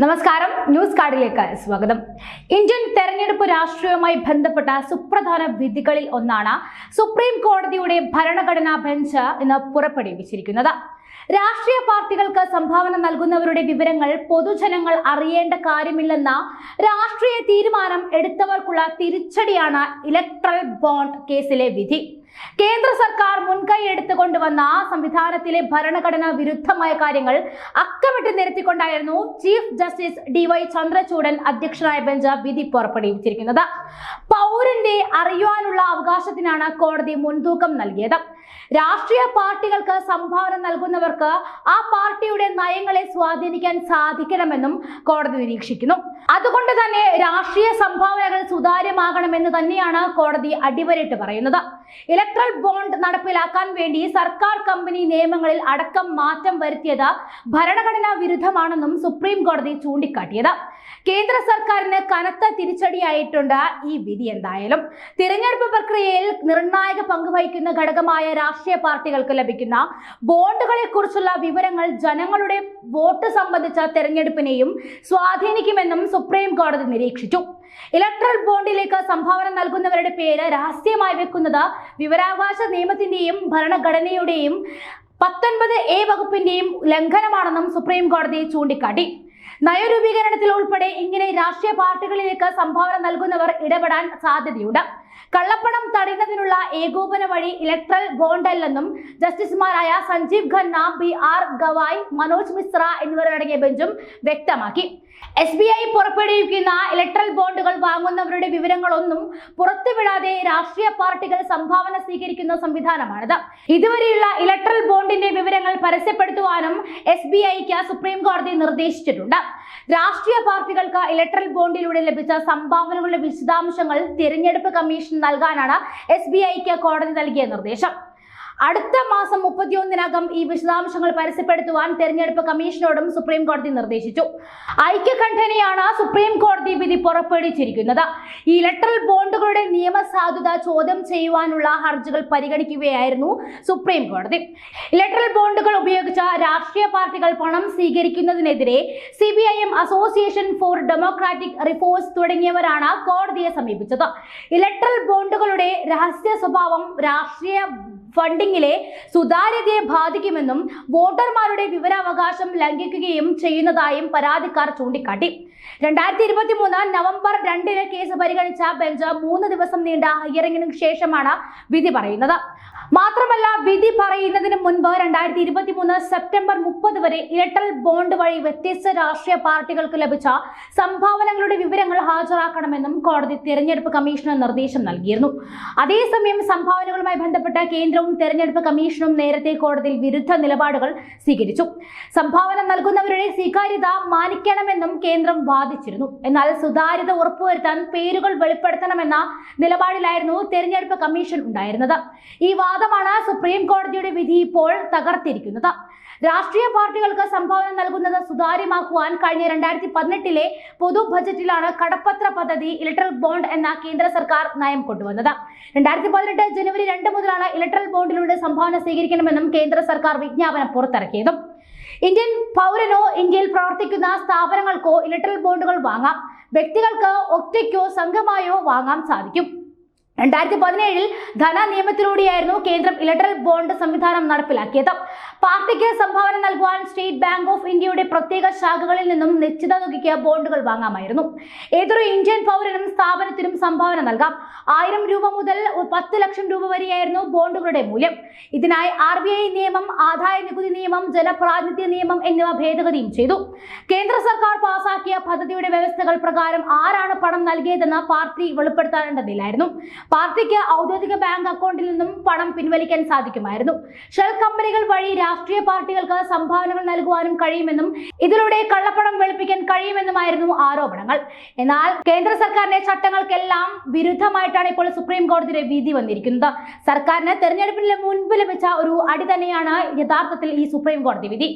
നമസ്കാരം, ന്യൂസ് കാർഡിലേക്ക് സ്വാഗതം. ഇന്ത്യൻ തെരഞ്ഞെടുപ്പ് രാഷ്ട്രീയവുമായി ബന്ധപ്പെട്ട സുപ്രധാന വിധികളിൽ ഒന്നാണ് സുപ്രീം കോടതിയുടെ ഭരണഘടനാ ബെഞ്ച് ഇന്ന് പുറപ്പെടുവിച്ചിരിക്കുന്നത്. രാഷ്ട്രീയ പാർട്ടികൾക്ക് സംഭാവന നൽകുന്നവരുടെ വിവരങ്ങൾ പൊതുജനങ്ങൾ അറിയേണ്ട കാര്യമില്ലെന്ന രാഷ്ട്രീയ തീരുമാനം എടുത്തവർക്കുള്ള തിരിച്ചടിയാണ് ഇലക്ട്രൽ ബോണ്ട് കേസിലെ വിധി. കേന്ദ്ര സർക്കാർ മുൻകൈ എടുത്തുകൊണ്ടുവന്ന സംവിധാനത്തിലെ ഭരണഘടനാ വിരുദ്ധമായ കാര്യങ്ങൾ അക്കമിട്ട് നിരത്തിക്കൊണ്ടായിരുന്നു ചീഫ് ജസ്റ്റിസ് DY ചന്ദ്രചൂഡൻ അധ്യക്ഷനായ ബെഞ്ച് വിധി പുറപ്പെടുവിച്ചിരിക്കുന്നത്. പൗരന്റെ അറിയുവാനുള്ള അവകാശത്തിനാണ് കോടതി മുൻതൂക്കം നൽകിയത്. രാഷ്ട്രീയ പാർട്ടികൾക്ക് സംഭാവന നൽകുന്നവർക്ക് ആ പാർട്ടിയുടെ നയങ്ങളെ സ്വാധീനിക്കാൻ സാധിക്കണമെന്നും കോടതി നിരീക്ഷിക്കുന്നു. അതുകൊണ്ട് തന്നെ രാഷ്ട്രീയ സംഭാവനകൾ സുതാര്യമാകണമെന്ന് തന്നെയാണ് കോടതി അടിവരയിട്ട് പറയുന്നത്. ഇലക്ട്രൽ ബോണ്ട് നടപ്പിലാക്കാൻ വേണ്ടി സർക്കാർ കമ്പനി നിയമങ്ങളിൽ അടക്കം മാറ്റം വരുത്തിയത് ഭരണഘടനാ വിരുദ്ധമാണെന്നും സുപ്രീം കോടതി ചൂണ്ടിക്കാട്ടിയത്. കേന്ദ്ര സർക്കാരിന് കനത്ത തിരിച്ചടിയായിട്ടുണ്ട് ഈ വിധി. എന്തായാലും തിരഞ്ഞെടുപ്പ് പ്രക്രിയയിൽ നിർണായക പങ്കുവഹിക്കുന്ന ഘടകമായ രാഷ്ട്രീയ പാർട്ടികൾക്ക് ലഭിക്കുന്ന ബോണ്ടുകളെ കുറിച്ചുള്ള വിവരങ്ങൾ ജനങ്ങളുടെ വോട്ട് സംബന്ധിച്ച തെരഞ്ഞെടുപ്പിനെയും സ്വാധീനിക്കുമെന്നും സുപ്രീം കോടതി നിരീക്ഷിച്ചു. ഇലക്ട്രൽ ബോണ്ടിലേക്ക് സംഭാവന നൽകുന്നവരുടെ പേര് രഹസ്യമായി വെക്കുന്നത് വിവരാവകാശ നിയമത്തിന്റെയും ഭരണഘടനയുടെയും 19A വകുപ്പിന്റെയും ലംഘനമാണെന്നും സുപ്രീം കോടതി ചൂണ്ടിക്കാട്ടി. നയരൂപീകരണത്തിൽ ഉൾപ്പെടെ ഇങ്ങനെ രാഷ്ട്രീയ പാർട്ടികളിലേക്ക് സംഭാവന നൽകുന്നവർ ഇടപെടാൻ സാധ്യതയുണ്ട്. കള്ളപ്പണം തടയുന്നതിനുള്ള ഏകോപന വഴി ഇലക്ട്രൽ ബോണ്ടല്ലെന്നും ജസ്റ്റിസുമാരായ സഞ്ജീവ് ഖന്ന, BR ഗവായ്, മനോജ് മിശ്ര എന്നിവരടങ്ങിയ ബെഞ്ചും വ്യക്തമാക്കി. SBI പുറപ്പെടുവിക്കുന്ന ഇലക്ട്രൽ ബോണ്ടുകൾ വാങ്ങുന്നവരുടെ വിവരങ്ങളൊന്നും പുറത്തുവിടാതെ രാഷ്ട്രീയ പാർട്ടികൾ സംഭാവന സ്വീകരിക്കുന്ന സംവിധാനമാണിത്. ഇതുവരെയുള്ള ഇലക്ട്രൽ ബോണ്ടിന്റെ വിവരങ്ങൾ പരസ്യപ്പെടുത്തുവാനും SBIക്ക് സുപ്രീം കോടതി നിർദ്ദേശിച്ചിട്ടുണ്ട്. രാഷ്ട്രീയ പാർട്ടികൾക്ക് ഇലക്ട്രൽ ബോണ്ടിലൂടെ ലഭിച്ച സംഭാവനകളുടെ വിശദാംശങ്ങൾ തിരഞ്ഞെടുപ്പ് കമ്മീഷൻ നൽകാനാണ് SBIക്ക് കോടതി നൽകിയ നിർദ്ദേശം. അടുത്ത മാസം 31-നകം ഈ വിശദാംശങ്ങൾ പരസ്യപ്പെടുത്തുവാൻ തെരഞ്ഞെടുപ്പ് കമ്മീഷനോടും സുപ്രീം കോടതി നിർദ്ദേശിച്ചു. ഐക്യകണ്ഠേനയാണ് സുപ്രീം കോടതി വിധി പുറപ്പെടുവിച്ചിരിക്കുന്നത്. ഈ ഇലക്ട്രൽ ബോണ്ടുകളുടെ നിയമസാധുത ചോദ്യം ചെയ്യുവാനുള്ള ഹർജികൾ പരിഗണിക്കുകയായിരുന്നു സുപ്രീം കോടതി. ഇലക്ട്രൽ ബോണ്ടുകൾ ഉപയോഗിച്ച രാഷ്ട്രീയ പാർട്ടികൾ പണം സ്വീകരിക്കുന്നതിനെതിരെ CPIM, അസോസിയേഷൻ ഫോർ ഡെമോക്രാറ്റിക് റിഫോഴ്സ് തുടങ്ങിയവരാണ് കോടതിയെ സമീപിച്ചത്. ഇലക്ട്രൽ ബോണ്ടുകളുടെ രഹസ്യ സ്വഭാവം രാഷ്ട്രീയ ഫണ്ടിങ്ങിലെ സുതാര്യതയെ ബാധിക്കുമെന്നും വോട്ടർമാരുടെ വിവരാവകാശം ലംഘിക്കുകയും ചെയ്യുന്നതായും പരാതിക്കാർ ചൂണ്ടിക്കാട്ടി. 2023 നവംബർ 2 കേസ് പരിഗണിച്ച ബെഞ്ച് 3 ദിവസം നീണ്ട ഹിയറിംഗിന് ശേഷമാണ് വിധി പറയുന്നത്. മാത്രമല്ല, വിധി പറയുന്നതിന് മുൻപ് 2023 സെപ്റ്റംബർ 30 വരെ ഇലക്ട്രൽ ബോണ്ട് വഴി വ്യത്യസ്ത രാഷ്ട്രീയ പാർട്ടികൾക്ക് ലഭിച്ച സംഭാവനകളുടെ വിവരങ്ങൾ ഹാജരാക്കണമെന്നും കോടതി തെരഞ്ഞെടുപ്പ് കമ്മീഷന് നിർദ്ദേശം നൽകിയിരുന്നു. അതേസമയം സംഭാവനകളുമായി ബന്ധപ്പെട്ട കേന്ദ്രവും തെരഞ്ഞെടുപ്പ് കമ്മീഷനും നേരത്തെ കോടതിയിൽ വിരുദ്ധ നിലപാടുകൾ സ്വീകരിച്ചു. സംഭാവന നൽകുന്നവരുടെ സ്വീകാര്യത മാനിക്കണമെന്നും കേന്ദ്രം വാദിച്ചിരുന്നു. എന്നാൽ സുതാര്യത ഉറപ്പുവരുത്താൻ പേരുകൾ വെളിപ്പെടുത്തണമെന്ന നിലപാടിലായിരുന്നു തെരഞ്ഞെടുപ്പ് കമ്മീഷൻ ഉണ്ടായിരുന്നത്. ഈ വാദമാണ് സുപ്രീം കോടതിയുടെ വിധി ഇപ്പോൾ തകർത്തിരിക്കുന്നത്. രാഷ്ട്രീയ പാർട്ടികൾക്ക് സംഭാവന നൽകുന്നത് സുതാര്യമാക്കുവാൻ കഴിഞ്ഞ 2018 പൊതു ബജറ്റിലാണ് കടപ്പത്ര പദ്ധതി ഇലക്ട്രൽ ബോണ്ട് എന്ന കേന്ദ്ര സർക്കാർ നയം കൊണ്ടുവന്നത്. 2018 ജനുവരി 2 മുതലാണ് ഇലക്ട്രൽ ബോണ്ടിലൂടെ സംഭാവന സ്വീകരിക്കണമെന്നും കേന്ദ്ര സർക്കാർ വിജ്ഞാപനം പുറത്തിറക്കിയതും. ഇന്ത്യൻ പൗരനോ ഇന്ത്യയിൽ പ്രവർത്തിക്കുന്ന സ്ഥാപനങ്ങൾക്കോ ഇലക്ട്രൽ ബോണ്ടുകൾ വാങ്ങാം. വ്യക്തികൾക്ക് ഒറ്റയ്ക്കോ സംഘമായോ വാങ്ങാൻ സാധിക്കും. 2017 ധനനിയമത്തിലൂടെയായിരുന്നു കേന്ദ്രം ഇലക്ട്രൽ ബോണ്ട് സംവിധാനം നടപ്പിലാക്കിയത്. പാർട്ടിക്ക് സംഭാവന നൽകുവാൻ സ്റ്റേറ്റ് ബാങ്ക് ഓഫ് ഇന്ത്യയുടെ പ്രത്യേക ശാഖകളിൽ നിന്നും നിശ്ചിത തുകയ്ക്ക് ബോണ്ടുകൾ വാങ്ങാമായിരുന്നു. ഏതൊരു ഇന്ത്യൻ പൗരനും സ്ഥാപനത്തിനും സംഭാവന നൽകാം. 1000 രൂപ മുതൽ 10 ലക്ഷം രൂപ വരെയായിരുന്നു ബോണ്ടുകളുടെ മൂല്യം. ഇതിനായി RBI നിയമം, ആദായ നികുതി നിയമം, ജനപ്രാതിനിധ്യ നിയമം എന്നിവ ഭേദഗതിയും ചെയ്തു. കേന്ദ്ര സർക്കാർ പാസാക്കിയ പദ്ധതിയുടെ വ്യവസ്ഥകൾ പ്രകാരം ആരാണ് പണം നൽകിയതെന്ന് പാർട്ടി വെളിപ്പെടുത്തേണ്ടതില്ലായിരുന്നു. പാർട്ടിക്ക് ഔദ്യോഗിക ബാങ്ക് അക്കൗണ്ടിൽ നിന്നും പണം പിൻവലിക്കാൻ സാധിക്കുമായിരുന്നു. ഷെൽ കമ്പനികൾ വഴി രാഷ്ട്രീയ പാർട്ടികൾക്ക് സംഭാവനകൾ നൽകുവാനും കഴിയുമെന്നും ഇതിലൂടെ കള്ളപ്പണം വെളുപ്പിക്കാൻ കഴിയുമെന്നുമായിരുന്നു ആരോപണങ്ങൾ. എന്നാൽ കേന്ദ്ര സർക്കാരിന്റെ ചട്ടങ്ങൾക്കെല്ലാം വിരുദ്ധമായിട്ടാണ് ഇപ്പോൾ സുപ്രീം കോടതിയുടെ വിധി വന്നിരിക്കുന്നത്. സർക്കാരിന് തെരഞ്ഞെടുപ്പിന് മുൻപ് ലഭിച്ച ഒരു അടി തന്നെയാണ് യഥാർത്ഥത്തിൽ ഈ സുപ്രീം കോടതി വിധി.